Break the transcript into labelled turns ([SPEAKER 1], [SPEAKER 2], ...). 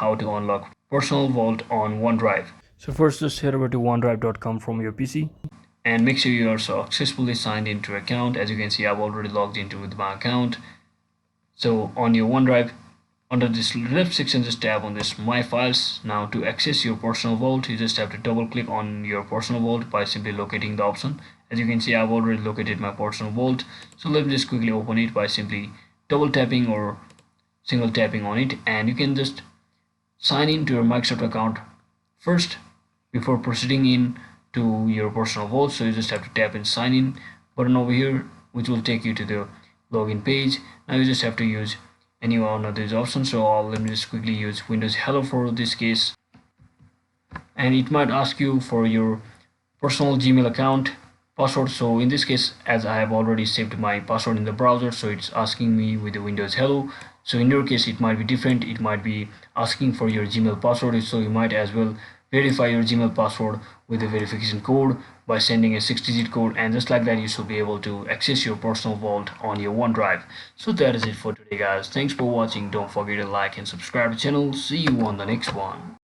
[SPEAKER 1] how to unlock personal vault on OneDrive. So first just head over to onedrive.com from your PC and make sure you are successfully signed into your account. As you can see, I've already logged into with my account. So on your OneDrive, under this left section, just tap on this My Files. Now to access your personal vault, you just have to double click on your personal vault by simply locating the option. As you can see, I've already located my personal vault. So let me just quickly open it by simply double tapping or single tapping on it, and you can just sign in to your Microsoft account first before proceeding in to your personal vault. So you just have to tap in sign in button over here, which will take you to the login page. Now you just have to use any one of these options. So let me just quickly use Windows Hello for this case, and it might ask you for your personal Gmail account password. So in this case, as I have already saved my password in the browser, so it's asking me with the Windows Hello. So in your case it might be different, it might be asking for your Gmail password, so you might as well verify your Gmail password with a verification code by sending a 6-digit code, and just like that you should be able to access your personal vault on your OneDrive. So that is it for today guys. Thanks for watching. Don't forget to like and subscribe to the channel. See you on the next one.